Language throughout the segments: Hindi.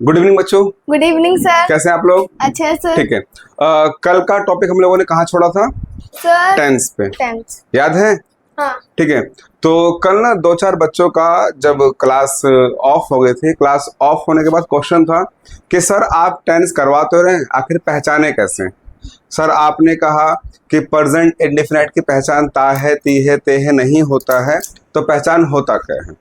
गुड इवनिंग बच्चों। Good evening sir. कैसे हैं आप लोग? अच्छा है सर। ठीक है। कल का टॉपिक हम लोगों ने कहाँ छोड़ा था? सर टेंस पे। टेंस। याद है? हाँ। ठीक है। तो कल ना दो चार बच्चों का जब क्लास ऑफ हो गई थी, क्लास ऑफ होने के बाद क्वेश्चन था कि सर आप टेंस करवा तो रहे हैं, आखिर पहचाने कैसे? सर आपने कहा कि प्रेजेंट इंडेफिनिट की पहचान ता है, ती है, ते है नहीं होता है, तो पहचान होता क्या है?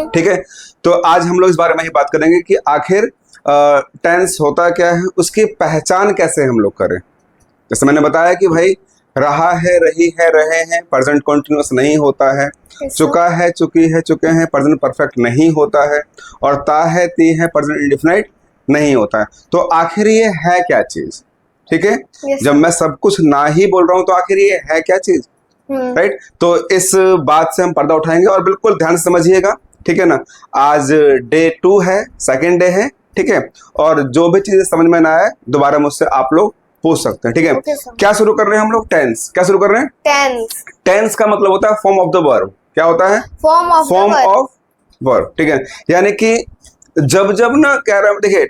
ठीक है। तो आज हम लोग इस बारे में ही बात करेंगे कि आखिर टेंस होता क्या है, उसकी पहचान कैसे हम लोग करें। जैसे मैंने बताया कि भाई रहा है, रही है, रहे हैं प्रेजेंट कॉन्टिन्यूअस नहीं होता है, चुका है, चुकी है, चुके हैं प्रेजेंट परफेक्ट नहीं होता है, और ता है, ती है प्रेजेंट इंडेफिनिट नहीं होता है। तो आखिर ये है क्या चीज? ठीक है। जब मैं सब कुछ ना ही बोल रहा हूं तो आखिर ये है क्या चीज? राइट। तो इस बात से हम पर्दा उठाएंगे और बिल्कुल ध्यान से समझिएगा, ठीक है ना। आज डे 2 है, सेकेंड डे है, ठीक है। और जो भी चीजें समझ में ना आए दोबारा मुझसे आप लोग पूछ सकते हैं, ठीक है। क्या शुरू कर रहे हैं हम लोग? टेंस। क्या शुरू कर रहे हैं? टेंस। टेंस का मतलब होता है फॉर्म ऑफ द वर्ब। क्या होता है? फॉर्म ऑफ वर्ब, ठीक है। यानी कि जब जब ना कह रहा हूं, देखिए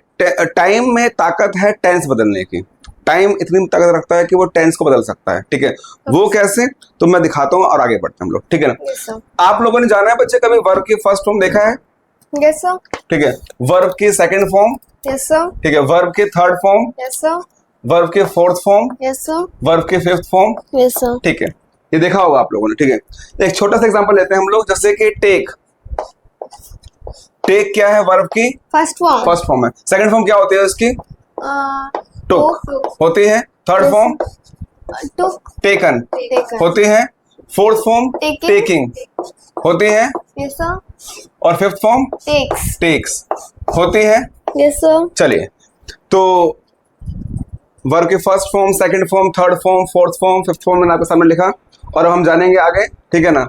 टाइम में ताकत है टेंस बदलने की। टाइम इतनी ताकत रखता है कि वो टेंस को बदल सकता है, ठीक है। वो कैसे, तो मैं दिखाता हूँ और आगे बढ़ते हैं हम लोग, ठीक है ना। आप लोगों ने जाना है बच्चे, कभी वर्ब की फर्स्ट फॉर्म देखा है? Yes sir. ठीक है। वर्ब की सेकंड फॉर्म? Yes sir. ठीक है। वर्ब की third form? Yes sir. Verb की fourth form? Yes sir. Verb की फिफ्थ फॉर्म? Yes sir. ठीक है, ये देखा होगा आप लोगों ने, ठीक है। एक छोटा सा एग्जांपल लेते हैं हम लोग, जैसे कि टेक। टेक क्या है? वर्ब की फर्स्ट फॉर्म है। सेकंड फॉर्म क्या होती है उसकी? टुक होती है। थर्ड फॉर्म टुक। टेकन होती है। फोर्थ फॉर्म टेकिंग होती है। Yes sir. और फिफ्थ फॉर्म टेक्स होती है। Yes sir. चलिए, तो वर्ब की first form, second form, third form, fourth form, fifth form मैंने आपके सामने लिखा, और अब हम जानेंगे आगे, ठीक है ना।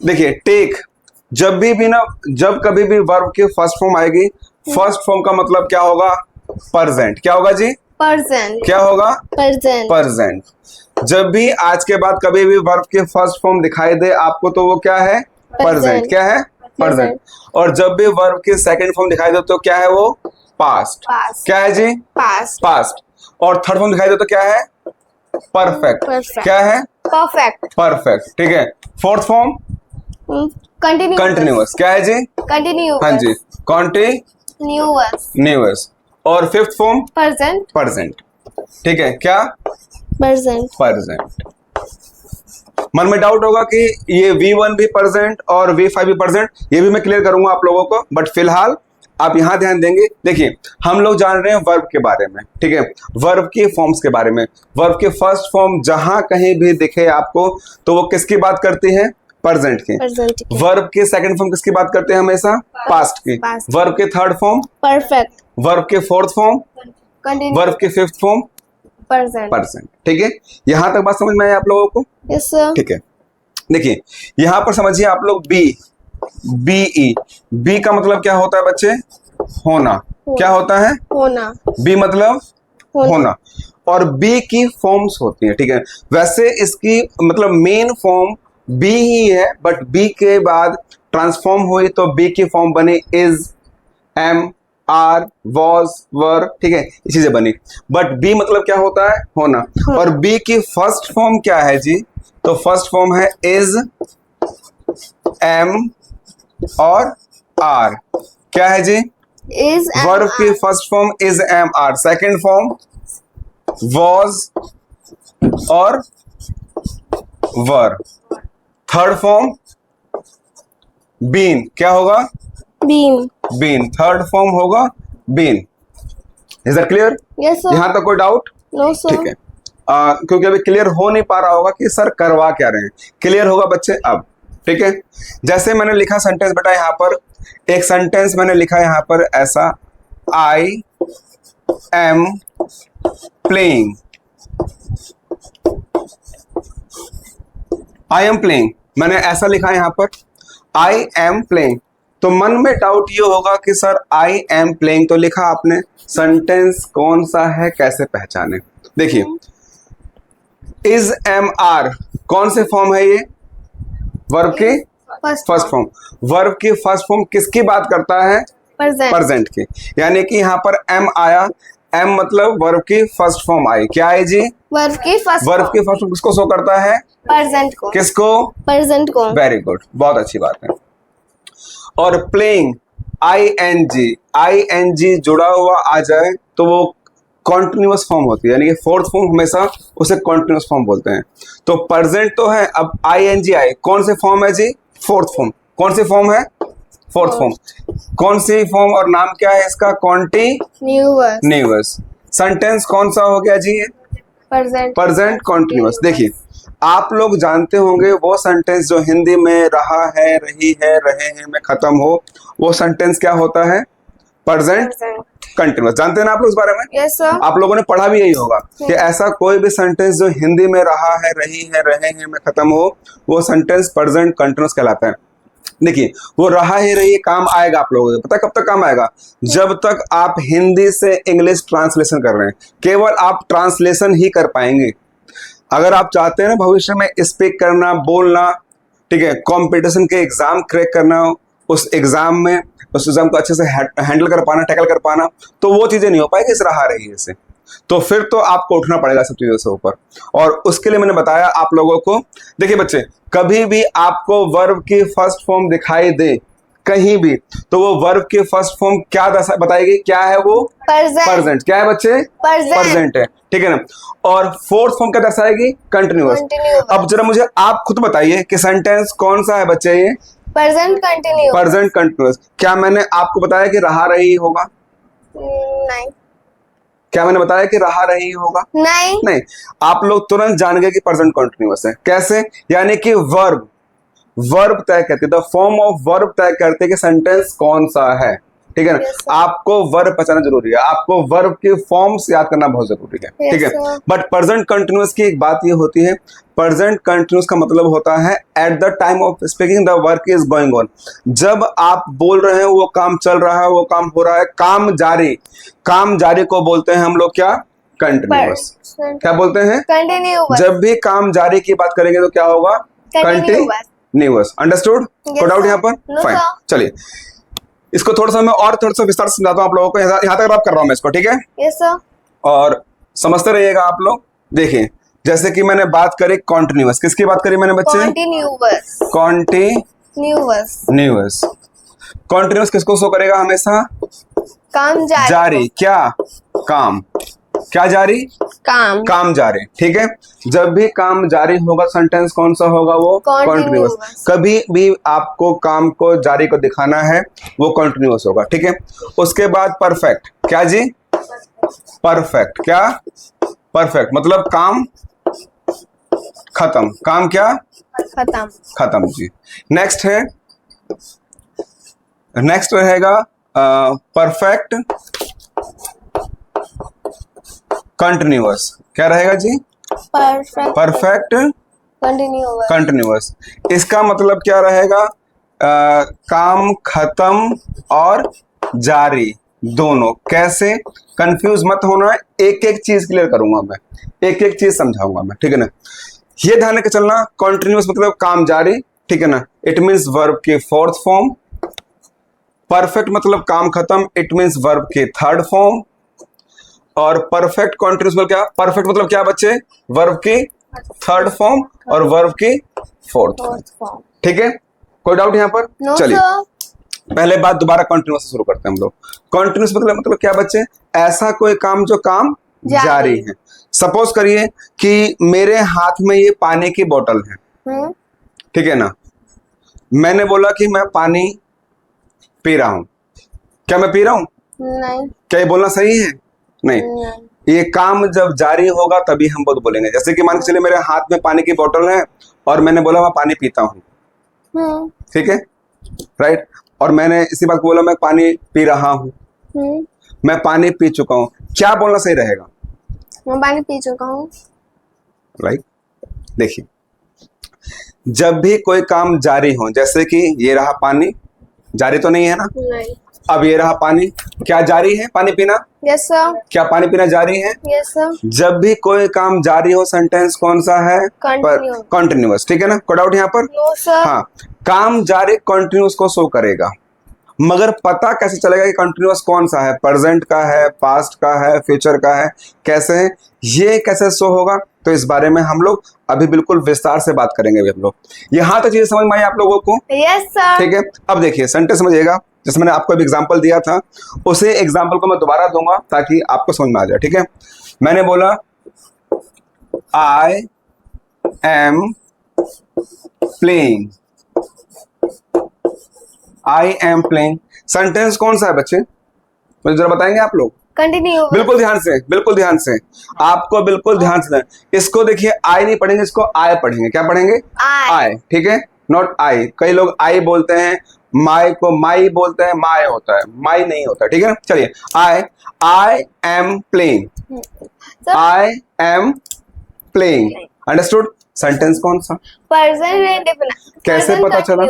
देखिए टेक, जब कभी भी वर्ब की फर्स्ट फॉर्म आएगी, फर्स्ट फॉर्म का मतलब क्या होगा? प्रेजेंट। क्या होगा जी? प्रेजेंट। क्या होगा? प्रेजेंट। जब भी आज के बाद कभी भी वर्ब की फर्स्ट फॉर्म दिखाई दे आपको, तो वो क्या है? प्रेजेंट। क्या है? प्रेजेंट। और जब भी वर्ब की सेकंड फॉर्म दिखाई दे तो क्या है वो? पास्ट। क्या है जी? पास्ट। और थर्ड फॉर्म दिखाई दे तो क्या है? परफेक्ट। क्या है? परफेक्ट, ठीक है। Fourth form continuous. क्या है जी? कंटिन्यूअस। हाँ जी, कंटिन्यूअस। और फिफ्थ फॉर्म प्रेजेंट, ठीक है। क्या? प्रेजेंट। मन में डाउट होगा कि ये V1 भी प्रेजेंट और V5 भी प्रेजेंट, ये भी मैं क्लियर करूंगा आप लोगों को, बट फिलहाल आप यहां ध्यान देंगे। देखिए हम लोग जान रहे हैं वर्ब के बारे में, ठीक है, वर्ब के फॉर्म्स के बारे में। वर्ब की फर्स्ट फॉर्म जहां कहीं भी दिखे आपको, तो वो किसकी बात करती है? प्रेजेंट की। वर्ब की सेकंड फॉर्म किसकी बात करते हैं? हमेशा पास्ट की। वर्ब के थर्ड फॉर्म परफेक्ट। वर्ब के फोर्थ फॉर्म वर्ब के फिफ्थ फॉर्म प्रेजेंट। ठीक है। यहां तक बात समझ में आई आप लोगों को? Yes sir. ठीक है। देखिए यहां पर समझिए आप लोग, बी का मतलब क्या होता है बच्चे? होना। क्या होता है? होना। बी मतलब होना। और बी की फॉर्म्स होती है, ठीक है। वैसे इसकी मतलब मेन फॉर्म बी ही है, बट बी के बाद ट्रांसफॉर्म हुई तो बी की फॉर्म बनी इज, एम, आर, वॉज, वर, ठीक है, ये चीजें बनी। बट बी मतलब क्या होता है? होना। और बी की फर्स्ट फॉर्म क्या है जी? तो फर्स्ट फॉर्म है इज, एम और आर। क्या है जी? इज। वर्ब की first form is, am, are. Second form was और वर। Third form been. क्या होगा? बीन। थर्ड फॉर्म होगा been. Is that clear? Yes sir. यहां तक कोई डाउट? No sir. ठीक है। क्योंकि अभी क्लियर हो नहीं पा रहा होगा कि सर करवा क्या रहे हैं। क्लियर होगा बच्चे अब, ठीक है। जैसे मैंने लिखा सेंटेंस बेटा, यहां पर एक सेंटेंस मैंने लिखा यहां पर ऐसा, I am playing. I am playing मैंने ऐसा लिखा यहां पर, आई एम प्लेइंग। तो मन में डाउट ये होगा कि सर आई एम प्लेइंग तो लिखा आपने, सेंटेंस कौन सा है, कैसे पहचाने? देखिए इज, एम, आर कौन से फॉर्म है ये? वर्ब की फर्स्ट फॉर्म। वर्ब की फर्स्ट फॉर्म किसकी बात करता है? present, प्रेजेंट की, यानी कि यहाँ पर एम आया, एम मतलब वर्ब की फर्स्ट फॉर्म आई, क्या है जी? वर्ब की फर्स्ट वर्ब की फर्स्ट फॉर्म किसको शो करता है? present को, किसको? present को, वेरी गुड, बहुत अच्छी बात है। और प्लेइंग, आई एन जी जुड़ा हुआ आ जाए तो वो कॉन्टिन्यूअस फॉर्म होती है, यानी कि फोर्थ फॉर्म हमेशा उसे कॉन्टिन्यूअस फॉर्म बोलते हैं। तो प्रेजेंट तो है, अब आई एन जी आए, कौन से फॉर्म है जी? Fourth form. कौन सी फॉर्म है? Fourth form. कौन सी फॉर्म और नाम क्या है इसका? continuous, continuous. सेंटेंस कौन सा हो गया जी? present, present continuous. देखिए, आप लोग जानते होंगे वो सेंटेंस जो हिंदी में रहा है, रही है, रहे हैं में खत्म हो, वो सेंटेंस क्या होता है? Present present, continuous. जानते हैं ना आप लोग इस बारे में? yes sir, आप लोगों ने पढ़ा भी यही होगा कि ऐसा कोई भी सेंटेंस जो हिंदी में रहा है, रही है, रहे हैं में खत्म हो, वो सेंटेंस प्रेजेंट कंटिन्यूअस कहलाता है। देखिए, वो रहा है, रही है, काम आएगा आप लोगों को पता है कब तक काम आएगा? जब तक आप हिंदी से इंग्लिश ट्रांसलेशन कर रहे हैं, केवल आप ट्रांसलेशन ही कर पाएंगे। अगर आप चाहते हैं ना भविष्य में स्पीक करना, बोलना, ठीक है, कंपटीशन के एग्जाम क्रैक करना, उस एग्जाम को अच्छे से हैंडल कर पाना, टैकल कर पाना, तो वो चीजें नहीं हो पाएगी इस रहा रही है से। तो फिर तो आपको उठना पड़ेगा सब चीजों से ऊपर, और उसके लिए मैंने बताया आप लोगों को। देखिए बच्चे, कभी भी आपको वर्ब की फर्स्ट फॉर्म दिखाई दे कहीं भी, तो वो वर्ब की फर्स्ट फॉर्म क्या बताएगी? क्या है वो? प्रेजेंट। क्या है बच्चे? प्रेजेंट है, ठीक है ना। और फोर्थ फॉर्म क्या दर्शाएगी? कंटिन्यूअस। अब जरा मुझे आप खुद बताइए कि सेंटेंस कौन सा है बच्चे ये? present continuous, present continuous. क्या मैंने आपको बताया कि रहा रही होगा? नहीं, क्या मैंने बताया कि रहा रही होगा? नहीं, नहीं। आप लोग तुरंत जान गए कि प्रेजेंट कंटिन्यूअस है। कैसे? यानी कि वर्ब तय करती है, द फॉर्म ऑफ वर्ब तय करते हैं कि सेंटेंस कौन सा है, ठीक है ना। Yes, sir. आपको वर्ब पहचानना जरूरी है, आपको वर्ब के फॉर्म्स याद करना बहुत जरूरी है, Yes, ठीक है। sir. बट प्रेजेंट कंटिन्यूअस की एक बात ये होती है, प्रेजेंट कंटिन्यूअस का मतलब होता है at the time of speaking the work is going on. जब आप बोल रहे हैं वो काम चल रहा है, वो काम हो रहा है, काम जारी को बोलते हैं हम लोग क्या? कंटिन्यूअस। क्या बोलते हैं? continuous, जब भी काम जारी की बात करेंगे तो क्या होगा? कंटिन्यूअस। अंडरस्टूड? Yes, कोई डाउट sir. यहाँ पर? No, fine, sir. चलिए इसको थोड़ा सा मैं और थोड़ा सा विस्तार से समझाता हूँ आप लोगों को। यहाँ तक रब कर रहा हूँ मैं इसको, ठीक है, yes sir, और समझते रहिएगा आप लोग। देखिए, जैसे कि मैंने बात करी कॉन्टिन्यूअस, किसकी बात करी मैंने बच्चे? कॉन्टिन्यूअस। कॉन्टिन्यूअस किसको शो करेगा हमेशा? काम जारी। क्या? काम। क्या जारी? काम जारी, ठीक है। जब भी काम जारी होगा सेंटेंस कौन सा होगा? वो कॉन्टिन्यूअस। कभी भी आपको काम को जारी को दिखाना है वो कॉन्टिन्यूअस होगा, ठीक है। उसके बाद परफेक्ट। क्या जी? परफेक्ट। क्या? परफेक्ट मतलब काम खत्म। काम क्या? खत्म जी। नेक्स्ट रहेगा परफेक्ट कंटिन्यूअस। क्या रहेगा जी? Perfect continuous. इसका मतलब क्या रहेगा? काम खत्म और जारी दोनों। कैसे? कंफ्यूज मत होना, एक एक चीज क्लियर करूंगा मैं, एक एक चीज समझाऊंगा मैं, ठीक है ना। ये ध्यान रख के चलना, कॉन्टिन्यूअस मतलब काम जारी, ठीक है ना, इट मीन्स वर्ब की फोर्थ फॉर्म। परफेक्ट मतलब काम खत्म, इट मीन्स वर्ब की थर्ड फॉर्म। और परफेक्ट कॉन्टिन्यूअस मतलब क्या? परफेक्ट मतलब क्या बच्चे? वर्ब की थर्ड फॉर्म और वर्ब की फोर्थ फॉर्म, ठीक है। कोई डाउट यहाँ पर? चलिए पहले बात दोबारा कॉन्टिन्यूअस से शुरू करते हैं हम लोग। कॉन्टिन्यूअस मतलब क्या बच्चे? ऐसा कोई काम जो काम जारी है। सपोज करिए कि मेरे हाथ में ये पानी की बोतल है, ठीक है ना। मैंने बोला कि मैं पानी पी रहा हूं। क्या मैं पी रहा हूं? नहीं। क्या ये बोलना सही है? नहीं। ये काम जब जारी होगा तभी हम बहुत बोलेंगे। जैसे कि मान के चलिए मेरे हाथ में पानी की बोतल है और मैंने बोला मैं पानी पीता हूँ, ठीक है, राइट। और मैंने इसी बात को बोला मैं पानी पी रहा हूँ, मैं पानी पी चुका हूँ। क्या बोलना सही रहेगा? मैं पानी पी चुका हूँ, राइट। देखिए, जब भी कोई काम जारी हो, जैसे कि ये रहा पानी, जारी तो नहीं है ना? नहीं। अब ये रहा पानी, क्या जारी है? पानी पीना। Yes sir. क्या पानी पीना जारी है? Yes sir. जब भी कोई काम जारी हो सेंटेंस कौन सा है? कॉन्टिन्यूअस, ठीक है ना। कोई डाउट यहाँ पर? No sir. हाँ, काम जारी कॉन्टिन्यूअस को शो करेगा। मगर पता कैसे चलेगा कि कंटिन्यूअस कौन सा है, प्रेजेंट का है, पास्ट का है, फ्यूचर का है, कैसे है, ये कैसे शो होगा? तो इस बारे में हम लोग अभी बिल्कुल विस्तार से बात करेंगे हम लोग। यहाँ तक चीजें समझ में आई आप लोगों को? Yes sir. ठीक है, अब देखिए सेंटेंस समझिएगा। जैसे मैंने आपको एक एग्जांपल दिया था, उसे एग्जांपल को मैं दोबारा दूंगा ताकि आपको समझ में आ जाए। ठीक है, मैंने बोला I am playing, I am playing. Sentence कौन सा है बच्चे, मुझे जरा बताएंगे आप लोग? कंटिन्यू। बिल्कुल ध्यान से, बिल्कुल ध्यान से, आपको बिल्कुल ध्यान से। इसको देखिए, आई नहीं पढ़ेंगे, इसको आय पढ़ेंगे। क्या पढ़ेंगे? आय। ठीक है, नॉट आई। कई लोग आई बोलते हैं, माई को माई बोलते हैं, माय होता है, माई नहीं होता। ठीक है ना, चलिए I am playing, I am playing. Understood? Sentence कौन सा? Present indefinite. कैसे पता चला?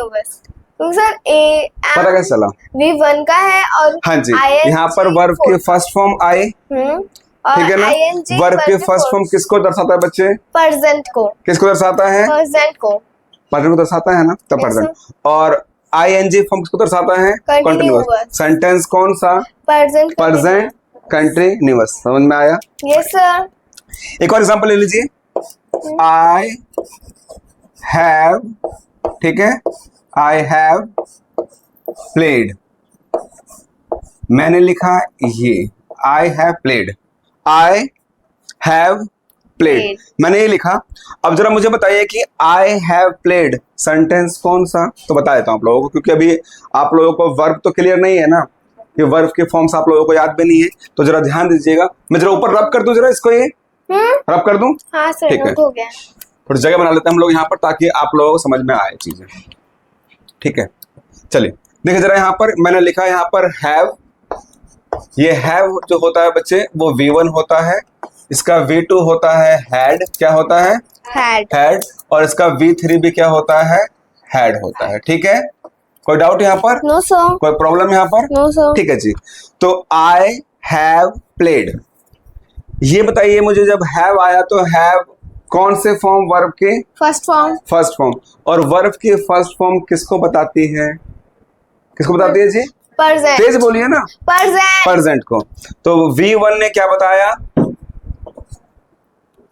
सर ए पता कैसे चला? V1 का है और हाँ जी, ING यहाँ पर वर्ब की फर्स्ट फॉर्म आई। और ठीक है ना, ING वर्ब की फर्स्ट फॉर्म किसको दर्शाता है बच्चे? प्रेजेंट को। किसको दर्शाता है? प्रेजेंट को। प्रेजेंट को दर्शाता है ना, तो Yes, प्रेजेंट। और आईएनजी फॉर्म किसको दर्शाता है? कंटिन्यूअस। सेंटेंस कौन सा? Present present continuous. समझ में आया? Yes sir. एक और एग्जांपल ले लीजिए। आई हैव, ठीक है, आई हैव प्लेड। मैंने लिखा ये I have played, I have played, मैंने ये लिखा। अब जरा मुझे बताइए कि आई हैव प्लेड सेंटेंस कौन सा? तो बता देता हूं आप लोगों को, क्योंकि अभी आप लोगों को वर्ब तो क्लियर नहीं है ना, ये वर्ब के फॉर्म्स आप लोगों को याद भी नहीं है, तो जरा ध्यान दीजिएगा। मैं जरा ऊपर रब कर दूं, जरा इसको, ये रब कर दूं? हाँ सर, ठीक है, नोट हो गया। थोड़ी जगह बना लेते हैं हम लोग यहाँ पर, ताकि आप लोगों को समझ में आए चीजें। ठीक है, चलिए देखिए जरा, यहाँ पर मैंने लिखा है यहाँ पर हैव। ये हैव जो होता है बच्चे, वो V1 होता है, इसका V2 होता है हैड। क्या होता है? हैड। और इसका V3 भी क्या होता है? हैड होता है। ठीक है, कोई डाउट यहाँ पर? No sir. कोई प्रॉब्लम यहाँ पर? No sir. ठीक है जी। तो आई हैव प्लेड, ये बताइए मुझे, जब हैव आया तो हैव कौन से फॉर्म? वर्ब के फर्स्ट फॉर्म। First form. और वर्ब की फर्स्ट फॉर्म किसको बताती है? किसको बताती है जी? प्रेजेंट। तेज बोलिए ना। प्रेजेंट। प्रेजेंट को। तो V1 ने क्या बताया?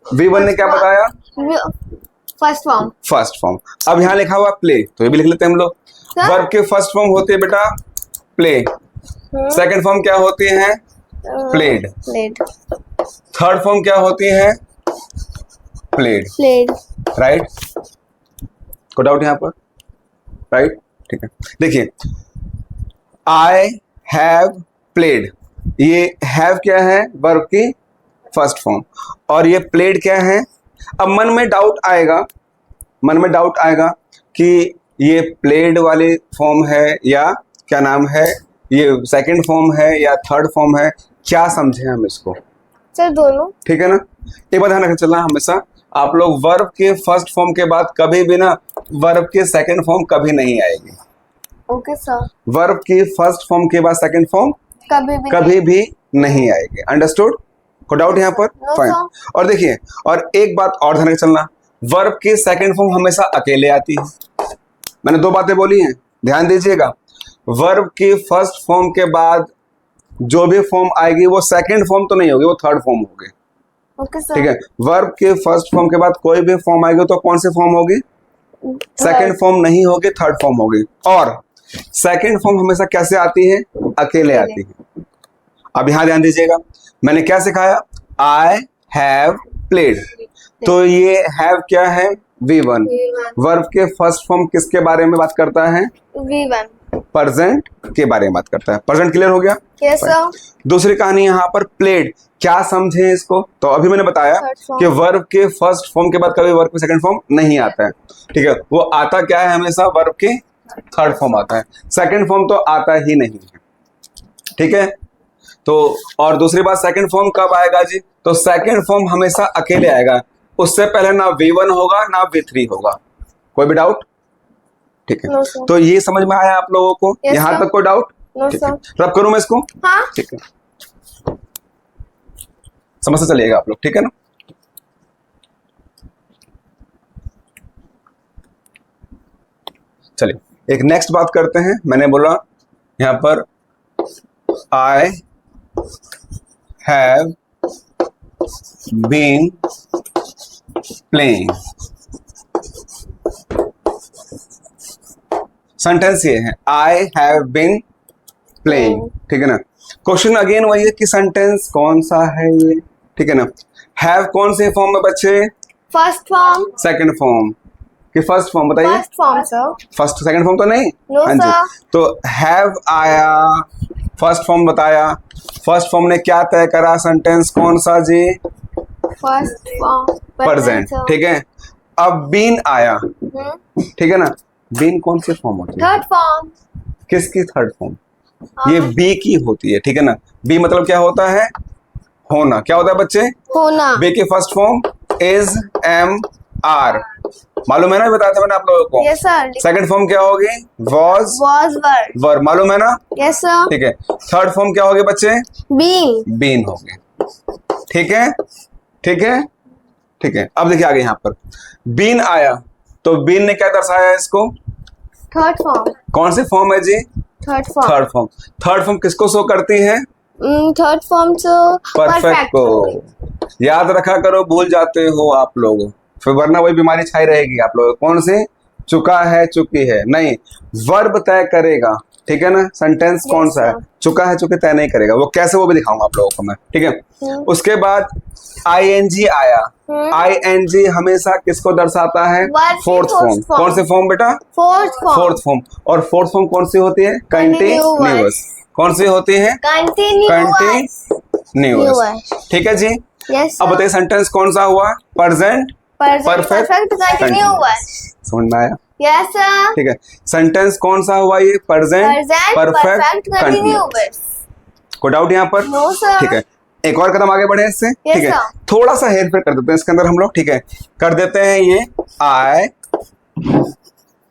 V1 ने क्या बताया? First form. First form. अब यहाँ लिखा हुआ प्ले, तो ये भी लिख लेते हैं हम लोग। वर्ब के फर्स्ट फॉर्म होती है बेटा प्ले, सेकंड फॉर्म क्या होती है? प्लेड। प्लेड। थर्ड फॉर्म क्या होती है? प्लेड। प्लेड। राइट, को डाउट यहाँ पर? राइट, ठीक है। देखिए आई हैव प्लेड, ये हैव क्या है? वर्ब की फर्स्ट फॉर्म, और ये प्लेड क्या है? अब मन में डाउट आएगा, मन में डाउट आएगा कि ये प्लेड वाली फॉर्म है या क्या नाम है, ये सेकंड फॉर्म है या थर्ड फॉर्म है, क्या समझे हम इसको? सर दोनों। ठीक है ना, एक बात ध्यान रखना चलना, हमेशा आप लोग वर्ब के फर्स्ट फॉर्म के बाद कभी भी ना वर्ब के सेकंड फॉर्म कभी नहीं आएगी। Okay sir. वर्ब की फर्स्ट फॉर्म के बाद सेकंड फॉर्म कभी भी नहीं आएगी। अंडरस्टूड? कोई डाउट यहाँ पर? फाइन। और देखिए, और एक बात और ध्यान रखना चलना, वर्ब की सेकंड फॉर्म हमेशा अकेले आती है। मैंने दो बातें बोली हैं, ध्यान दीजिएगा। वर्ब की फर्स्ट फॉर्म के बाद जो भी फॉर्म आएगी वो सेकंड फॉर्म तो नहीं होगी, वो थर्ड फॉर्म होगी। Okay sir. ठीक है, वर्ब के फर्स्ट फॉर्म के बाद कोई भी फॉर्म आएगी तो कौन सी फॉर्म होगी? सेकंड फॉर्म नहीं होगी, थर्ड फॉर्म होगी। और सेकंड फॉर्म हमेशा कैसे आती है? अकेले आती है। अब यहां ध्यान दीजिएगा, मैंने क्या सिखाया? आई हैव प्लेड, तो ये हैव क्या है? V1। वर्ब के फर्स्ट फॉर्म किसके बारे में बात करता है? V1। प्रेजेंट के बारे में बात करता है। प्रेजेंट क्लियर हो गया? Yes sir. दूसरी कहानी यहाँ पर प्लेड, क्या समझे इसको? तो अभी मैंने बताया कि वर्ब के फर्स्ट फॉर्म के बाद कभी वर्ब के सेकंड फॉर्म नहीं आता है। ठीक है, वो आता क्या है? हमेशा वर्ब के थर्ड फॉर्म आता है, सेकंड फॉर्म तो आता ही नहीं है। ठीक है, तो और दूसरी बात, सेकंड फॉर्म कब आएगा जी? तो सेकंड फॉर्म हमेशा अकेले आएगा, उससे पहले ना V1 होगा ना V3 होगा। कोई भी डाउट? ठीक है, तो ये समझ में आया आप लोगों को? यहाँ तक कोई डाउट? रब करूं मैं इसको? हाँ। ठीक है, समझ से चलिएगा आप लोग, ठीक है ना? चलिए एक नेक्स्ट बात करते हैं। मैंने बोला यहाँ पर I have been playing। Sentence ये है I have been playing, ठीक है ना। क्वेश्चन अगेन वही है कि सेंटेंस कौन सा है ये, ठीक है ना। हैव कौन से फॉर्म में बच्चे? First form. सेकंड फॉर्म कि फर्स्ट फॉर्म बताइए। First form sir. First second form तो नहीं? No, हाँ जी। sir। तो हैव आया, फर्स्ट फॉर्म बताया, फर्स्ट फॉर्म ने क्या तय करा, सेंटेंस कौन सा जी? फर्स्ट फॉर्म प्रेजेंट, ठीक है। अब बीन आया, ठीक है ना। बीन कौन सी फॉर्म होती है? Third form. किसकी थर्ड फॉर्म? ये बी की होती है, ठीक है ना। बी मतलब क्या होता है? होना। क्या होता है बच्चे? होना। बी की first form is, am, are. मालूम है ना, बताया था मैंने आप लोगों को। Yes sir. सेकंड फॉर्म क्या होगी? Was, was were. वर, मालूम है ना। Yes sir. ठीक है। थर्ड फॉर्म क्या होगी बच्चे? बीन। बीन होगी, ठीक है, ठीक है, ठीक है। अब देखिए आगे यहाँ पर बीन आया, तो बीन ने क्या दर्शाया इसको? Third form. कौन सी फॉर्म है जी? Third form. Third form. Third form किसको शो करती है? थर्ड फॉर्म तो परफेक्ट को। याद रखा करो, भूल जाते हो आप लोग, फिर वरना वही बीमारी छाई रहेगी आप लोग। कौन सी? चुका है, चुकी है नहीं, वर्ब तय करेगा, ठीक है ना। सेंटेंस कौन सा है? चुका है, चुकी तय नहीं करेगा। वो कैसे, वो भी दिखाऊंगा आप लोगों को मैं, ठीक है। उसके बाद आईएनजी आया। आईएनजी हमेशा किसको दर्शाता है? Fourth form. कौन से फॉर्म बेटा? Fourth form. Fourth form. और फोर्थ फॉर्म कौन सी होती है? कंटिन्यूअस। कौन सी होती है? कंटिन्यूअस, ठीक है जी। यस। अब बताइए सेंटेंस कौन सा हुआ? Present perfect continuous. समझ में आया? Yes sir. ठीक है। सेंटेंस कौन सा हुआ ये? Present perfect continuous. कोई डाउट यहाँ पर? No sir. ठीक है। एक और कदम आगे बढ़े इससे, ठीक है। sir। थोड़ा सा हेर फेर कर देते हैं इसके अंदर हम लोग, ठीक है। कर देते हैं ये आई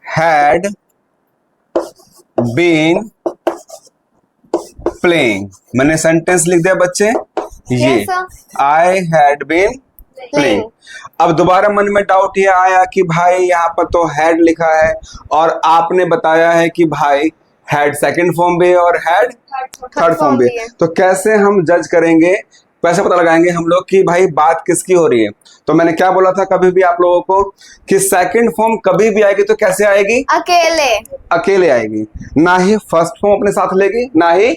हैड बीन प्लेइंग। मैंने सेंटेंस लिख दिया बच्चे ये, Yes, sir। I had been playing. अब दोबारा मन में डाउट ये आया कि भाई यहाँ पर तो हैड लिखा है और आपने बताया है कि भाई हैड सेकंड फॉर्म भी है और हैड थर्ड फॉर्म भी है, तो कैसे हम जज करेंगे, कैसे पता लगाएंगे हम लोग कि भाई बात किसकी हो रही है? तो मैंने क्या बोला था कभी भी आप लोगों को कि सेकंड फॉर्म कभी भी आएगी तो कैसे आएगी? अकेले। अकेले आएगी, ना ही फर्स्ट फॉर्म अपने साथ लेगी, ना ही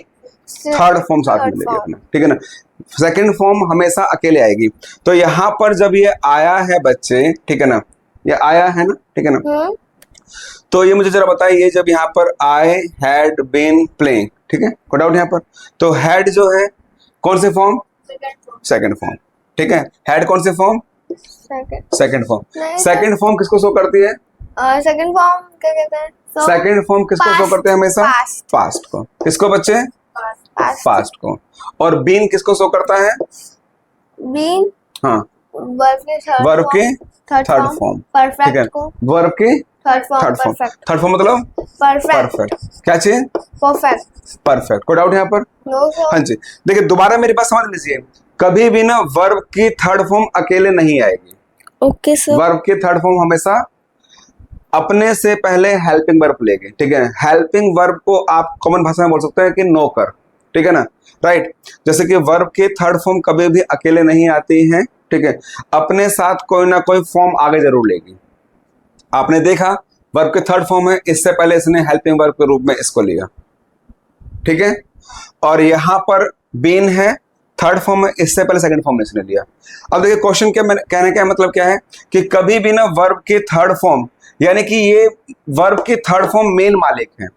थर्ड फॉर्म साथ में लेगी अपने, ठीक है ना। सेकंड फॉर्म हमेशा अकेले आएगी। तो यहाँ पर जब ये आया है बच्चे, ठीक है ना, ये आया है ना, ठीक है ना। तो ये मुझे जरा बताइए, जब यहाँ पर आई हैड बीन प्लेइंग, ठीक है, कोई डाउट यहाँ पर? तो हैड जो है कौन से फॉर्म? सेकंड फॉर्म, ठीक है। हैड कौन से form? Second form. Second form किसको शो करती है? सेकंड फॉर्म क्या कहते हैं? सेकंड फॉर्म किसको शो करते हैं हमेशा? पास्ट को। किसको बच्चे? पास्ट को। और बीन किसको शो करता है? बीन हाँ, वर्ब के थर्ड फॉर्म, ठीक है। वर्ब के थर्ड फॉर्म। थर्ड फॉर्म मतलब परफेक्ट। क्या चाहिए? परफेक्ट। परफेक्ट। कोई डाउट यहाँ पर? No sir. हाँ जी। देखिए दोबारा मेरी बात समझ लीजिए, कभी भी ना वर्ब की थर्ड फॉर्म अकेले नहीं आएगी। Okay sir. वर्ब की थर्ड फॉर्म हमेशा अपने से पहले हेल्पिंग वर्ब लेंगे, ठीक है। हेल्पिंग वर्ब को आप कॉमन भाषा में बोल सकते हैं कि नौकर, ठीक है ना, राइट। जैसे कि वर्ब की थर्ड फॉर्म कभी भी अकेले नहीं आती है, ठीक है, अपने साथ कोई ना कोई फॉर्म आगे जरूर लेगी। आपने देखा वर्ब के थर्ड फॉर्म है, इससे पहले इसने हेल्पिंग वर्ब के रूप में इसको लिया, ठीक है। और यहाँ पर बीन है थर्ड फॉर्म में, इससे पहले सेकंड फॉर्म में इसने लिया। अब देखिए क्वेश्चन क्या, मैंने कहने का मतलब क्या है कि कभी भी ना वर्ब की थर्ड फॉर्म, यानी कि ये वर्ब की थर्ड फॉर्म मेन मालिक है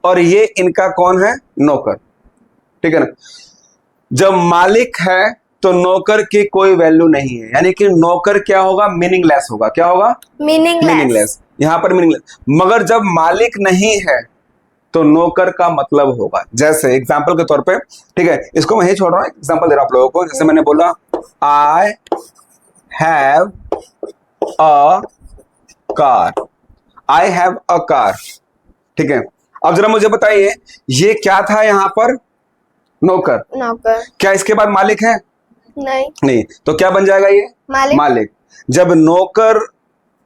और ये इनका कौन है? नौकर, ठीक है ना। जब मालिक है तो नौकर की कोई वैल्यू नहीं है, यानी कि नौकर क्या होगा? मीनिंगलेस होगा। क्या होगा? मीनिंगलेस। यहाँ पर मीनिंगलेस। मगर जब मालिक नहीं है तो नौकर का मतलब होगा। जैसे एग्जाम्पल के तौर पे, ठीक है, इसको मैं ही छोड़ रहा हूँ, एग्जाम्पल दे रहा हूं आप लोगों को। जैसे मैंने बोला I have a car, I have a car, ठीक है। अब जरा मुझे बताइए ये क्या था यहाँ पर? नौकर। क्या इसके बाद मालिक है? नहीं। तो क्या बन जाएगा ये? मालिक। जब नौकर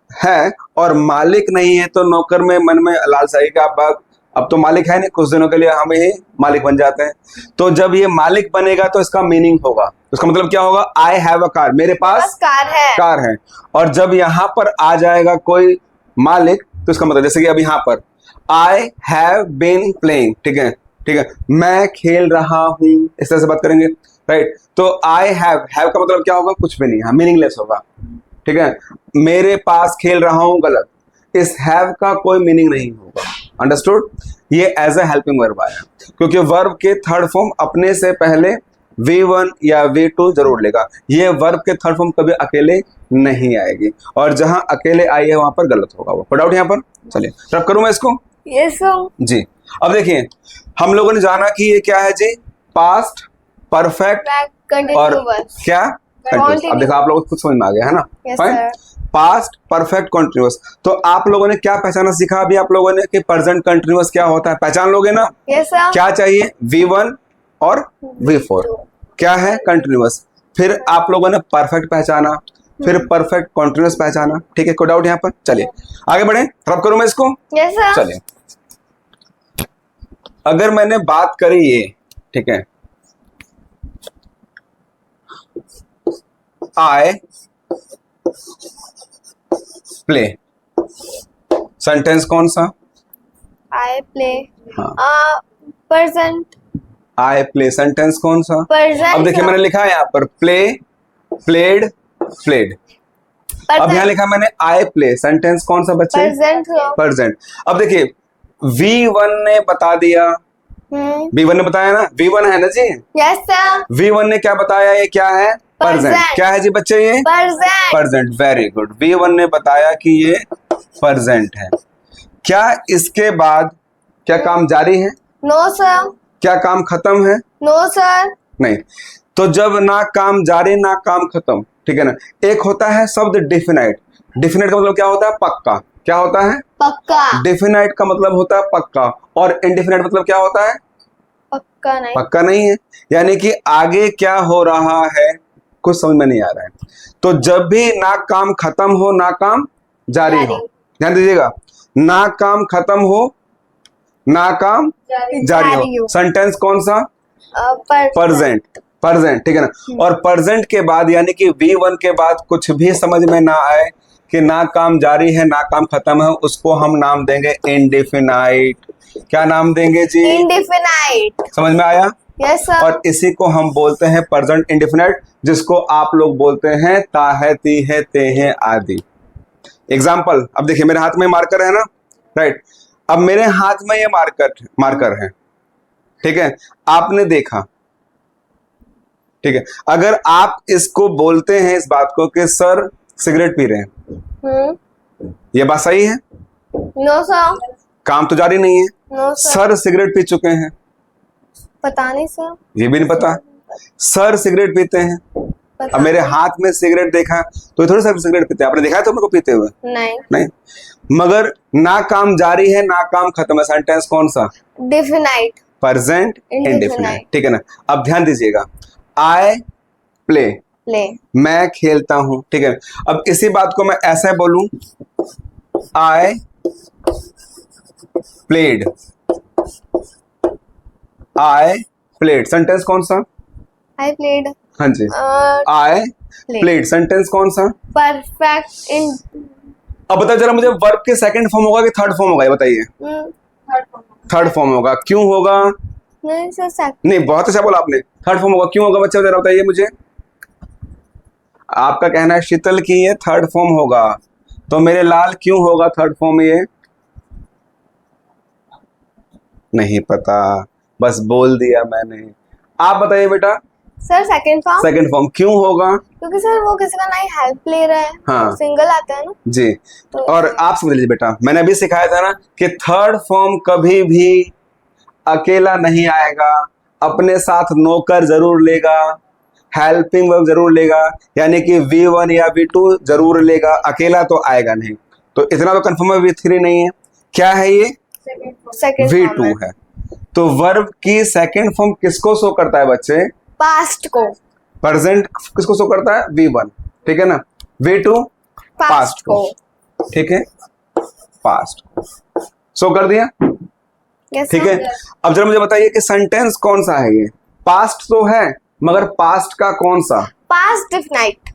है और मालिक नहीं है तो नौकर में मन में लालसा है कि आप अब तो मालिक है नहीं, कुछ दिनों के लिए हम ही मालिक बन जाते हैं। तो जब ये मालिक बनेगा तो इसका मीनिंग होगा, उसका मतलब क्या होगा, आई हैव अ कार, मेरे पास कार है। और जब यहाँ पर आ जाएगा कोई मालिक तो इसका मतलब, जैसे कि अब यहाँ पर आई हैव बीन प्लेइंग, ठीक है, ठीक है, मैं खेल रहा हूं, इस तरह से बात करेंगे, राइट। तो आई हैव का मतलब क्या होगा, कुछ भी नहीं है, मीनिंगलेस होगा, ठीक है। मेरे पास खेल रहा हूं, गलत, इस हैव का कोई मीनिंग नहीं होगा, अंडरस्टूड। ये एज ए हेल्पिंग वर्ब आया, क्योंकि वर्ब के थर्ड फॉर्म अपने से पहले V1 या V2 जरूर लेगा। ये वर्ब के थर्ड फॉर्म कभी अकेले नहीं आएगी, और जहां अकेले आई है वहां पर गलत होगा वो। डाउट यहाँ पर, चलिए रब करूं मैं इसको। Yes sir. जी अब देखिए, हम लोगों ने जाना कि ये क्या है जी, पास्ट परफेक्ट और क्या कंटिन्यूअस। अब देखो आप लोगों को खुद समझ में आ गया है ना, फाइन। पास्ट परफेक्ट कंटिन्यूअस, तो आप लोगों ने क्या पहचाना सीखा अभी आप लोगों ने कि प्रेजेंट कंटिन्यूअस क्या होता है, पहचान लोगे ना। Yes sir. क्या चाहिए, V1 और V4 क्या है, कंटिन्यूअस। फिर आप लोगों ने परफेक्ट पहचाना, फिर परफेक्ट कंटिन्यूअस पहचाना, ठीक है, कोई डाउट यहाँ पर। चलिए आगे बढ़े, रब करूं मैं इसको। Yes sir. चलिए, अगर मैंने बात करी ये, ठीक है, आई प्ले, सेंटेंस कौन सा, आई प्ले। हाँ, प्रेजेंट। आई प्ले सेंटेंस कौन सा, प्रेजेंट। अब देखिए मैंने लिखा है यहाँ पर प्ले, प्लेड, प्लेड। अब यहाँ लिखा मैंने आई प्ले, सेंटेंस कौन सा बच्चे, प्रेजेंट। प्रेजेंट। अब देखिए V1 ने बता दिया, V1 ने बताया ना, V1 है ना जी। Yes sir. V1 ने क्या बताया, ये क्या है, प्रेजेंट। क्या है जी बच्चे, ये प्रेजेंट। वेरी गुड, V1 ने बताया कि ये प्रेजेंट है। क्या इसके बाद क्या काम जारी है, नो सर। क्या काम खत्म है, नो सर। नहीं। तो जब ना काम जारी ना काम खत्म, ठीक है ना। एक होता है शब्द डिफिनाइट, डिफिनाइट का मतलब क्या होता है, पक्का। क्या होता है, पक्का। डिफिनाइट का मतलब होता है पक्का, और इनडिफिनाइट मतलब क्या होता है, पक्का नहीं। पक्का नहीं है, यानी कि आगे क्या हो रहा है कुछ समझ में नहीं आ रहा है। तो जब भी ना काम खत्म हो ना काम जारी हो, ध्यान दीजिएगा, ना काम खत्म हो ना काम जारी हो, सेंटेंस कौन सा, प्रेजेंट। प्रेजेंट, ठीक है ना। और प्रेजेंट के बाद यानी कि V1 के बाद कुछ भी समझ में ना आए कि ना काम जारी है ना काम खत्म है, उसको हम नाम देंगे इनडेफिनाइट। क्या नाम देंगे जी, इनडेफिनाइट। समझ में आया। Yes sir. और इसी को हम बोलते हैं प्रेजेंट इंडेफिनाइट, जिसको आप लोग बोलते हैं ताहे तीहे तेहे आदि। एग्जाम्पल, अब देखिए मेरे हाथ में मार्कर है ना, राइट। अब मेरे हाथ में ये मार्कर है, ठीक है, आपने देखा, ठीक है। अगर आप इसको बोलते हैं इस बात को कि सर सिगरेट पी रहे हैं, ये बात सही है, नो सर। काम तो जारी नहीं है। No sir. सर सिगरेट पी चुके हैं, पता नहीं सर। ये भी नहीं पता। सर सिगरेट पीते हैं, अब मेरे हाथ में सिगरेट देखा तो थोड़ी सर सिगरेट पीते हैं, आपने देखा है तो मेरे को पीते हुए, नहीं। मगर ना काम जारी है ना काम खत्म है, सेंटेंस कौन सा, डेफिनाइट। प्रेजेंट इंडेफिनाइट, ठीक है ना। अब ध्यान दीजिएगा, आई प्ले, प्ले, मैं खेलता हूं, ठीक है। अब इसी बात को मैं ऐसे बोलूं, I played, I played, sentence कौन सा, आई प्लेड। हाँ जी, आई प्लेड, सेंटेंस कौन सा, परफेक्ट इन। अब बताइए जरा मुझे, वर्ब के सेकंड फॉर्म होगा कि थर्ड फॉर्म होगा, ये बताइए। थर्ड फॉर्म होगा, क्यों होगा, नहीं सर, नहीं, बहुत अच्छा बोला आपने, थर्ड फॉर्म होगा, क्यों होगा बच्चे जरा बताइए मुझे। आपका कहना है शीतल की ये थर्ड फॉर्म होगा, तो मेरे लाल क्यों होगा थर्ड फॉर्म, ये नहीं पता, बस बोल दिया मैंने। आप बताइए बेटा। Sir second form. Second form क्यों होगा, क्योंकि सर वो किसी का नहीं हेल्प ले रहा है, हाँ, सिंगल आता है ना जी। तो और आप समझ लीजिए बेटा, मैंने अभी सिखाया था ना कि थर्ड फॉर्म कभी भी अकेला नहीं आएगा, अपने साथ नौकर जरूर लेगा, हेल्पिंग वर्ब जरूर लेगा, यानी कि V1 या V2 जरूर लेगा, अकेला तो आएगा नहीं। तो इतना तो कंफर्म है, V3 नहीं है, क्या है ये, V2 है। तो वर्ब की सेकंड फॉर्म किसको शो करता है बच्चे, पास्ट को। प्रेजेंट किसको शो करता है, V1, ठीक है ना। V2 पास्ट को, ठीक है, पास्ट शो कर दिया। Yes, ठीक sir. है, अब जरा मुझे बताइए कि सेंटेंस कौन सा है ये? पास्ट तो है मगर पास्ट का कौन सा? Past definite.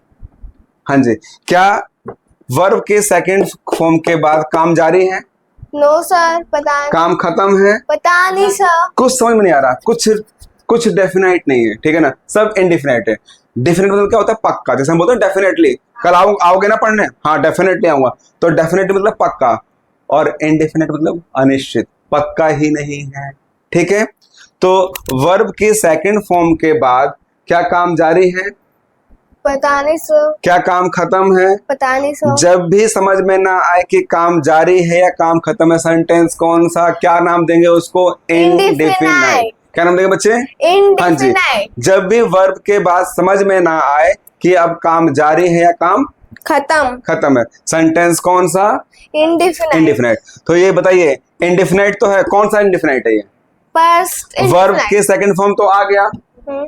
हाँ जी, क्या वर्ब के सेकंड फॉर्म के बाद काम जारी है? No sir, पता नहीं. काम खत्म है? पता नहीं सर. कुछ समझ में नहीं आ रहा, कुछ डेफिनेट नहीं है, ठीक है ना, सब इनडिफिनेट है। डेफिनेट मतलब क्या होता है? पक्का। जैसे हम बोलते हैं डेफिनेटली, कल आओगे ना पढ़ने? हाँ डेफिनेटली आऊंगा। तो डेफिनेटली मतलब पक्का, और इनडेफिनेट मतलब अनिश्चित, पक्का ही नहीं है, ठीक है। तो वर्ब के सेकंड फॉर्म के बाद क्या काम जारी है? पता नहीं सर. क्या काम खत्म है? पता नहीं सर. जब भी समझ में ना आए कि काम जारी है या काम खत्म है, सेंटेंस कौन सा, क्या नाम देंगे उसको? इनडेफिनाइट। क्या नाम देंगे बच्चे? हाँ जी, Indefinite. जब भी वर्ब के बाद समझ में ना आए कि अब काम जारी है या काम खत्म है, सेंटेंस कौन सा? Indefinite. इनडेफिनाइट। तो ये बताइए, इनडेफिनाइट तो है, कौन सा इनडेफिनाइट है ये? Past verb indefinite. के सेकंड फॉर्म तो आ गया,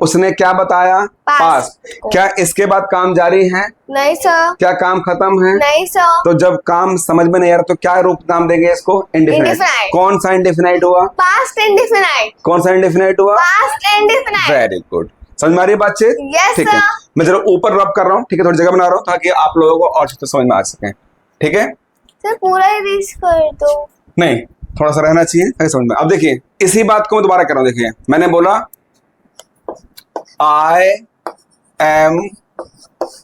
उसने क्या बताया? Past. पास्ट। क्या इसके बाद काम जारी है? नहीं सर. क्या काम खत्म है? नहीं सर. तो जब काम समझ में नहीं आ रहा तो क्या रूप नाम देंगे इसको? इनडेफिनाइट। Indefinite. कौन सा इनडेफिनाइट हुआ? Past indefinite. कौन सा इनडेफिनाइट हुआ? Past indefinite. Very good. समझ में आ रही है बातचीत? Yes, ठीक है, sir. मैं जरा ऊपर रब कर रहा हूँ, ठीक है, थोड़ी जगह बना रहा हूँ ताकि आप लोगों को और अच्छे से समझ में आ सके, ठीक है। सर पूरा ही रीच कर दो. नहीं, थोड़ा सा रहना चाहिए ताकि समझ में। अब देखिए, इसी बात को मैं दोबारा कर रहा हूँ। देखिए, मैंने बोला आई एम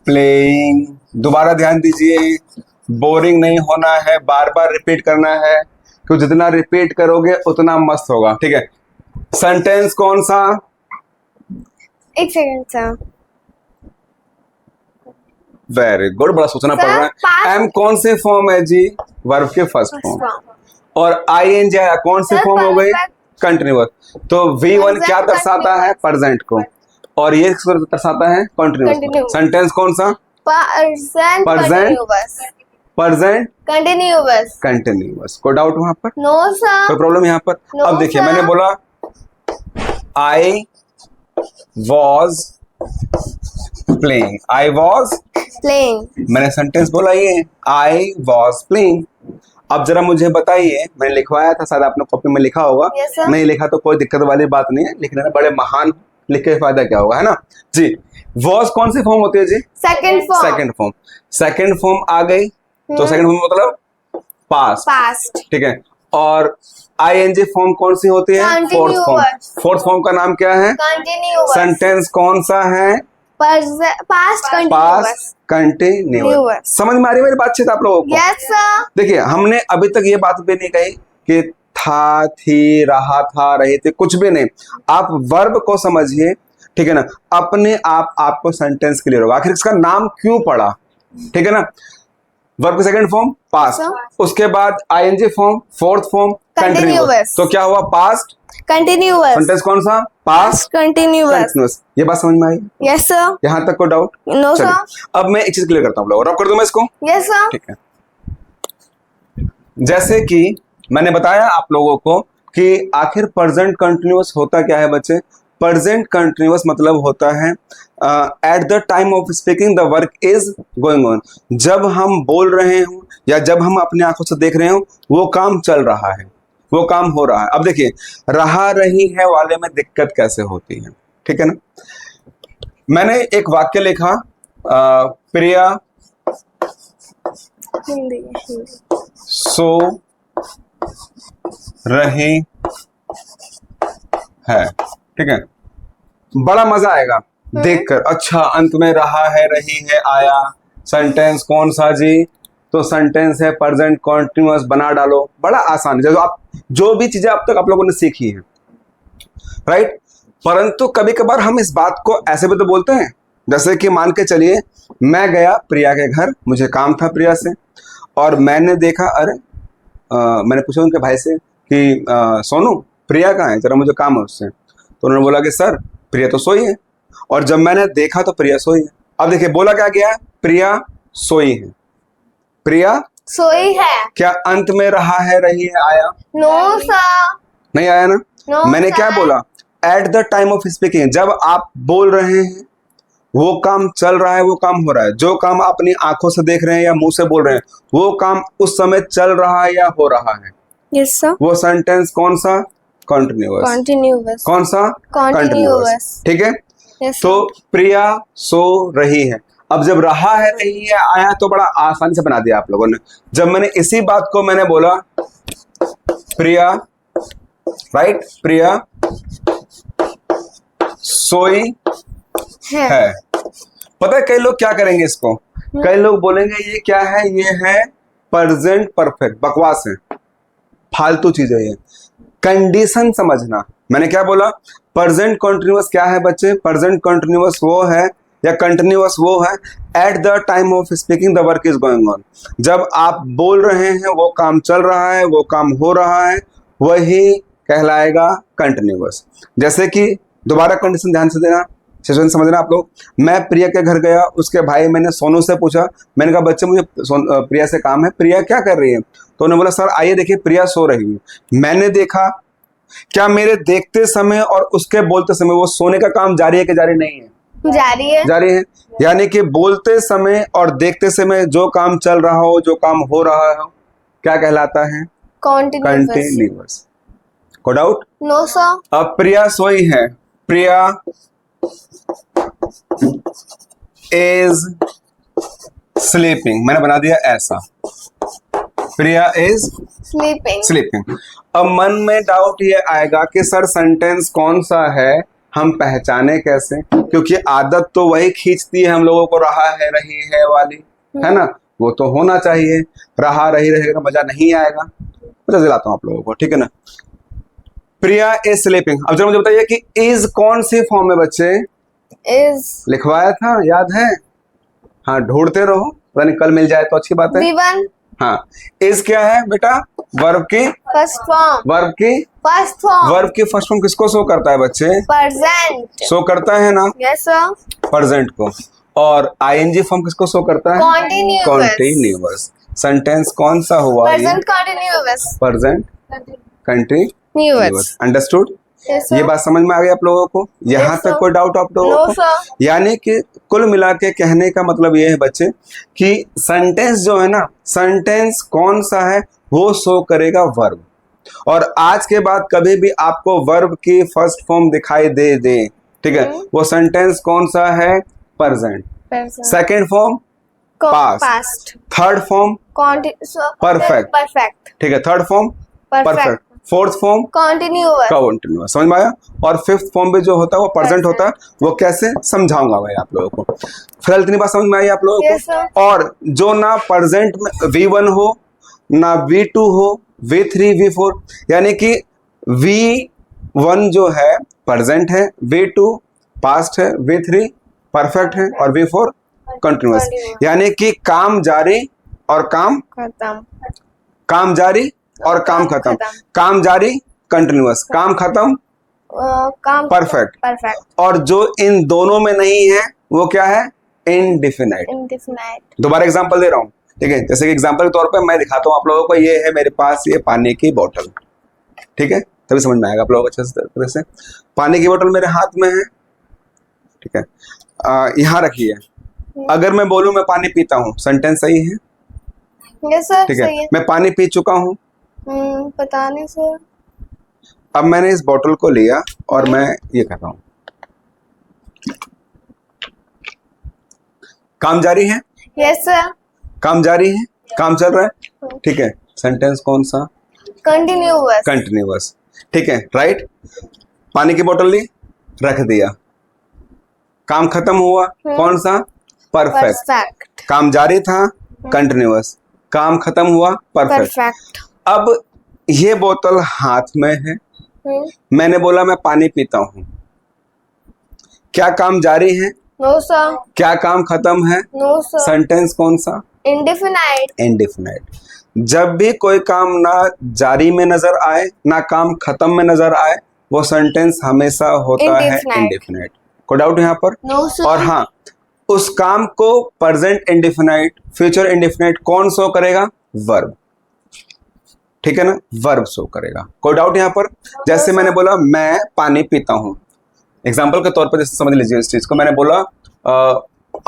प्लेइंग, दोबारा ध्यान दीजिए, बोरिंग नहीं होना है, बार बार रिपीट करना है, क्योंकि जितना रिपीट करोगे उतना मस्त होगा, ठीक है। सेंटेंस कौन सा? एक सेकंड सर. वेरी गुड, बड़ा सोचना पड़ रहा है। past- एम कौन से फॉर्म है जी? वर्ब के फर्स्ट फॉर्म। और आई एन जी कौन से Sir, फॉर्म हो गई? perfect. कंटिन्यूअस। तो V1 Present क्या दर्शाता है? continuous. प्रेजेंट को, और ये दर्शाता है कंटिन्यूअस। Continuous. सेंटेंस कौन सा? Present Present. continuous. Present Continuous. Continuous. कोई डाउट वहां पर? No sir. कोई प्रॉब्लम यहाँ पर? No, अब देखिए, sir. मैंने बोला I was playing, I was, Playing. मैंने सेंटेंस बोला ये आई वॉज प्लेइंग। अब जरा मुझे बताइए, मैंने लिखवाया था, शायद आपने कॉपी में लिखा होगा। Yes, sir. नहीं लिखा तो कोई दिक्कत वाली बात नहीं है, लिखने में बड़े महान, लिख के फायदा क्या होगा, है ना जी। वॉज कौन सी फॉर्म होती है जी? Second form. Second form. Second form आ गई तो सेकंड फॉर्म मतलब पास्ट, Past. ठीक है। और आईएनजी फॉर्म कौन सी होती है? Fourth form. Continuous. Fourth form का नाम क्या है? Continuous. सेंटेंस कौन सा है? Past continuous. Past continuous. Continuous. समझ में आ रही है मेरी बातचीत आप लोगों को? Yes sir. देखिए, हमने अभी तक ये बात भी नहीं कही कि था, थी, रहा था, रहे थे, कुछ भी नहीं। आप वर्ब को समझिए, ठीक है ना, अपने आप आपको सेंटेंस क्लियर होगा। आखिर इसका नाम क्यों पड़ा, ठीक है ना। वर्ब का सेकंड फॉर्म पास्ट, उसके बाद ING form, fourth form continuous. Continuous. तो क्या हुआ? पास्ट। Continuous. सेंटेंस कौन सा? Past Continuous. कंटिन्यूअस। ये बात समझ में आई? Yes sir. यहां तक कोई डाउट? No चलिए, sir. अब मैं एक चीज क्लियर करता हूँ, रब कर दूं मैं इसको, Yes sir. ठीक है। जैसे कि मैंने बताया आप लोगों को कि आखिर प्रेजेंट कंटिन्यूअस होता क्या है बच्चे? प्रेजेंट कंटिन्यूअस मतलब होता है at the time of speaking the work is going on. जब हम बोल रहे हो या जब हम अपनी आंखों से देख रहे हो, वो काम चल रहा है, वो काम हो रहा है। अब देखिए, रहा रही है वाले में दिक्कत कैसे होती है, ठीक है ना। मैंने एक वाक्य लिखा, प्रिया हिंदी. सो रही है, ठीक है। बड़ा मजा आएगा देखकर, अच्छा अंत में रहा है, रही है आया, सेंटेंस कौन सा जी? तो सेंटेंस है प्रेजेंट कंटिन्यूअस, बना डालो, बड़ा आसान है। जो भी चीजें अब तक आप लोगों ने सीखी है, राइट। परंतु कभी कभार हम इस बात को ऐसे भी तो बोलते हैं, जैसे कि मान के चलिए मैं गया प्रिया के घर, मुझे काम था प्रिया से, और मैंने देखा, अरे मैंने पूछा उनके भाई से कि सोनू प्रिया कहाँ है, जरा मुझे काम है उससे। तो उन्होंने बोला कि सर प्रिया तो सोई है, और जब मैंने देखा तो प्रिया सोई है। अब देखिए, बोला क्या गया? प्रिया सोई है, प्रिया सोई है. क्या अंत में रहा है, रही है, आया? No sir. नहीं आया ना। No, मैंने क्या sir. बोला? At the time of speaking, जब आप बोल रहे हैं वो काम चल रहा है, वो काम हो रहा है। जो काम आप अपनी आंखों से देख रहे हैं या मुंह से बोल रहे हैं, वो काम उस समय चल रहा है या हो रहा है। Yes sir. वो सेंटेंस कौन सा? कंटिन्यूअस। Continuous. कौन सा? Continuous. ठीक है। Yes, तो प्रिया सो रही है। अब जब रहा है रही है आया तो बड़ा आसानी से बना दिया आप लोगों ने। जब मैंने इसी बात को मैंने बोला प्रिया, राइट, प्रिया सोई है. है। पता है कई लोग क्या करेंगे इसको? कई लोग बोलेंगे ये क्या है? ये है प्रेजेंट परफेक्ट। बकवास है, फालतू चीज है ये। कंडीशन समझना। मैंने क्या बोला? प्रेजेंट कंटिन्यूअस क्या है बच्चे? प्रेजेंट कंटिन्यूअस वो है या कंटिन्यूअस वो है at the time of speaking the work is going on. जब आप बोल रहे हैं वो काम चल रहा है, वो काम हो रहा है, वही कहलाएगा कंटिन्यूअस। जैसे कि दोबारा कंडीशन ध्यान से देना, सिचुएशन समझना आप लोग। मैं प्रिया के घर गया, उसके भाई मैंने सोनू से पूछा, मैंने कहा बच्चे मुझे प्रिया से काम है, प्रिया क्या कर रही है? तो उन्होंने बोला सर आइए देखिए प्रिया सो रही है। मैंने देखा, क्या मेरे देखते समय और उसके बोलते समय वो सोने का काम जारी है कि जारी नहीं है? जारी है. जारी है। यानी कि बोलते समय और देखते समय जो काम चल रहा हो, जो काम हो रहा हो, क्या कहलाता है? Continuous. कंटिन्यूअस। को डाउट? No, sir. अब प्रिया सोई है। प्रिया इज स्लीपिंग। मैंने बना दिया ऐसा, प्रिया इज Sleeping. स्लीपिंग। अब मन में डाउट ये आएगा कि सर सेंटेंस कौन सा है, हम पहचाने कैसे? क्योंकि आदत तो वही खींचती है हम लोगों को, रहा है रही है वाली, है ना? वो तो होना चाहिए। रहा रही रहेगा मजा नहीं आएगा। मैं दिलाता हूं आप लोगों को, ठीक है ना? प्रिया इज स्लीपिंग। अब जरा मुझे बताइए कि इज कौन सी फॉर्म में बच्चे? Is लिखवाया था, याद है? हाँ, ढूंढते रहो, पता नहीं कल मिल जाए तो अच्छी बात है। V1. हाँ, इज क्या है बेटा? वर्ब की First form. वर्ब की First form. वर्ब की फर्स्ट फॉर्म किसको शो करता है बच्चे? Present. शो करता है ना Yes, sir. प्रेजेंट को। और आईएनजी फॉर्म किसको शो करता है? Continuous. कंटिन्यूअस। सेंटेंस कौन सा हुआ ये? Present continuous. Present continuous. Understood? Yes, sir. ये बात समझ में आ गई आप लोगों को? यहाँ Yes, तक sir. कोई डाउट आप लोगों No, को? sir. यानी कि कुल मिला के कहने का मतलब ये है बच्चे कि सेंटेंस जो है ना, सेंटेंस कौन सा है वो शो करेगा वर्ब। और आज के बाद कभी भी आपको वर्ब की फर्स्ट फॉर्म दिखाई दे, ठीक है, वो सेंटेंस कौन सा है? Present. Present. Second form Past. Third form Perfect. Perfect. ठीक है, third form Perfect. Perfect, fourth form Continuous. Continuous. समझ में आया? और फिफ्थ फॉर्म भी जो होता है वो प्रेजेंट होता है। वो कैसे समझाऊंगा भाई आप लोगों को। फिलहाल इतनी बात समझ में आई आप लोगों Yes, को? sir. और जो ना प्रेजेंट में V1 हो, ना V2 हो, V3 V4, यानी कि V1 जो है प्रेजेंट है, V2 पास्ट है, V3 परफेक्ट है और V4 कंटिन्यूअस। Continuous. यानी कि काम जारी और काम खत्म. काम जारी और काम खत्म। काम जारी कंटिन्यूअस, काम खत्म काम परफेक्ट। Perfect. और जो इन दोनों में नहीं है वो क्या है? इनडिफिनाइट। Indefinite. दोबारा एग्जांपल दे रहा हूँ, ठीक है? जैसे कि एग्जांपल के तौर पे मैं दिखाता हूँ आप लोगों को। ये है मेरे पास ये पानी की बोतल, ठीक है? तभी समझ में आएगा आप लोगों को अच्छे से तरह से। पानी की बोतल मेरे हाथ में है, ठीक है? यहाँ रखी है। अगर मैं बोलूं मैं पानी पीता हूँ, सेंटेंस सही है? Yes, sir. ठीक सही है, है. मैं पानी पी चुका हूँ। पता नहीं सर. अब मैंने इस बोतल को लिया और मैं ये कर रहा हूँ, काम जारी है? Yes, sir. काम जारी है, काम चल रहा है, ठीक है? सेंटेंस कौन सा? Continuous. कंटिन्यूअस, ठीक है, राइट? पानी की बोतल ली, रख दिया, काम खत्म हुआ, कौन सा? परफेक्ट। Perfect. काम जारी था, कंटिन्यूअस, काम खत्म हुआ, परफेक्ट। Perfect. अब ये बोतल हाथ में है, मैंने बोला मैं पानी पीता हूं, क्या काम जारी है? No, sir. क्या काम खत्म है? No, sir. सेंटेंस कौन सा? Indefinite. इनडिफिनाइट। जब भी कोई काम ना जारी में नजर आए ना काम खत्म में नजर आए, वो सेंटेंस हमेशा होता है Indefinite. इनडिफिनाइट। कोई डाउट यहाँ पर? No, sir. और हाँ, उस काम को प्रेजेंट इंडिफिनाइट, फ्यूचर इंडिफिनाइट कौन शो करेगा? वर्ब, ठीक है ना? वर्ब शो करेगा। कोई डाउट यहाँ पर? जैसे मैंने बोला मैं पानी पीता हूं, एग्जाम्पल के तौर पर जैसे समझ लीजिए इस चीज को। मैंने बोला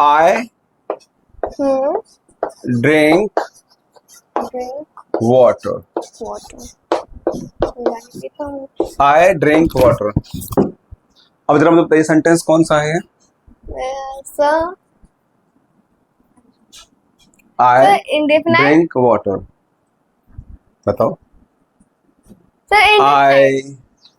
I drink Drink water, water. I drink water. अब जरा मुझे बताइए सेंटेंस कौन सा है? Sir I indefinite. Drink water. बताओ। Sir I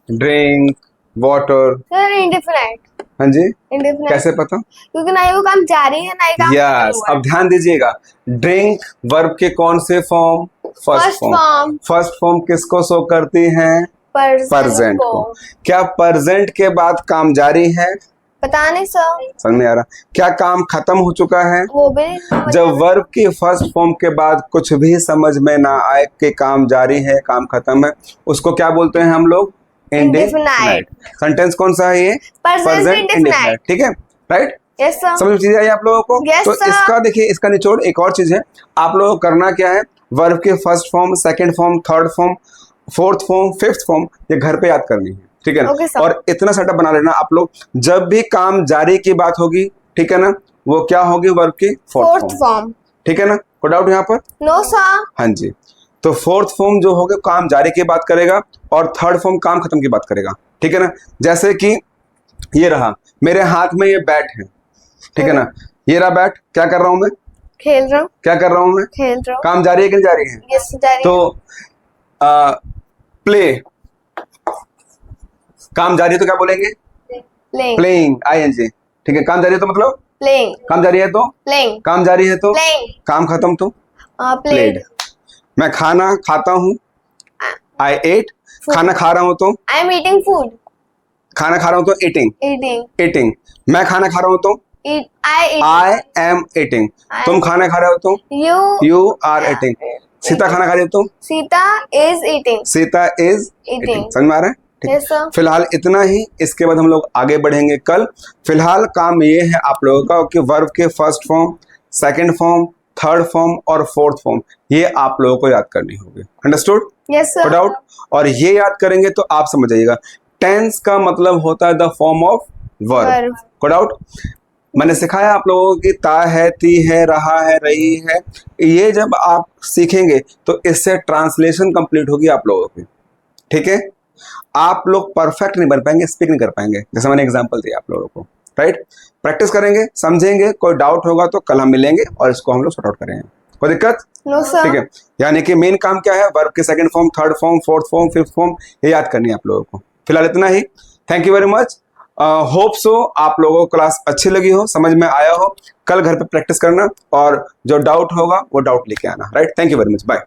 drink water. Sir indefinite. हाँ जी, इंडेफिनाइट कैसे पता? क्योंकि ना ही वो काम जारी है ना ही काम यस, अब ध्यान दीजिएगा, ड्रिंक वर्ब के कौन से form? First First form। First form किसको शो करती है? प्रेजेंट को। क्या प्रेजेंट के बाद काम जारी है? पता नहीं सर, समझ में आ रहा? क्या काम खत्म हो चुका है? वो भी नहीं समझ जब वर्ब की फर्स्ट फॉर्म के बाद कुछ भी समझ में ना आए कि काम जारी है, काम खत्म है, उसको क्या बोलते हैं हम लोग? इंडेफिनाइट। सेंटेंस कौन सा है ये? Present indefinite। ठीक है, राइट? Yes sir. समझ में चीज आई आप लोगों को? Yes, तो sir। इसका देखिए, इसका निचोड़ एक और चीज है। आप लोगों को करना क्या है? वर्ब के first form, second form, third form, fourth form, fifth form, ये घर पे याद करनी है, ठीक है ना? Okay, sir। और इतना सेटअप बना लेना आप लोग, जब भी काम जारी की बात होगी, ठीक है ना, वो क्या होगी? वर्ब की फोर्थ फोर्थ फॉर्म, फॉर्म। ठीक है ना? कोई डाउट यहाँ पर? No sir. हाँ जी। तो फोर्थ फॉर्म जो होगा काम जारी की बात करेगा, और थर्ड फॉर्म काम खत्म की बात करेगा, ठीक है ना? जैसे कि ये रहा, मेरे हाथ में ये बैट है, ठीक है ना? ये रहा बैट, क्या कर रहा हूं मैं? खेल रहा हूँ। क्या कर रहा हूं मैं? खेल रहा हूँ। काम जारी है कि नहीं जारी है? यस जारी तो प्ले, काम जारी है तो क्या बोलेंगे? प्लेइंग। प्लेइंग, आईएनजी, ठीक है? काम जारी है तो मतलब प्लेइंग। काम जारी है तो प्लेइंग। काम जारी है तो प्लेइंग। काम खत्म तो प्लेड। मैं खाना खाता हूं, आई एट। खाना खा रहा हूं तो आई एम ईटिंग फूड। खाना खा रहा हूं तो ईटिंग। ईटिंग। ईटिंग। मैं खाना खा रहा हूं तो आई एम ईटिंग। तुम खाना खा रहे हो तो यू आर ईटिंग। सीता खाना खा रही है तो Sita is eating. Sita is Eating। Eating. समझ में आ रहा है? ठीक। Yes, sir। फिलहाल इतना ही, इसके बाद हम लोग आगे बढ़ेंगे कल। फिलहाल काम ये है आप लोगों का कि वर्ब के first form, second form, third form और फोर्थ फॉर्म, ये आप लोगों को याद करनी होगी। अंडरस्टूड? Yes sir. डाउट? और ये याद करेंगे तो आप समझ जाइएगा, टेंस का मतलब होता है द फॉर्म ऑफ वर्ब। को डाउट? मैंने सिखाया आप लोगों की ता है, ती है, रहा है, रही है, ये जब आप सीखेंगे तो इससे ट्रांसलेशन कंप्लीट होगी आप लोगों की, ठीक है? आप लोग परफेक्ट नहीं बन पाएंगे, स्पीक नहीं कर पाएंगे, जैसे मैंने एग्जांपल दिया आप लोगों को, राइट? प्रैक्टिस करेंगे, समझेंगे, कोई डाउट होगा तो कल हम मिलेंगे और इसको हम लोग सॉर्ट आउट करेंगे। कोई दिक्कत? No sir. ठीक है, यानी कि मेन काम क्या है? वर्ब के second form, third form, fourth form, fifth form, ये याद करनी है आप लोगों को। फिलहाल इतना ही। Thank you very much. Hope so आप लोगों को क्लास अच्छी लगी हो, समझ में आया हो। कल घर पे प्रैक्टिस करना और जो डाउट होगा वो डाउट लेके आना, right? Thank you very much, bye.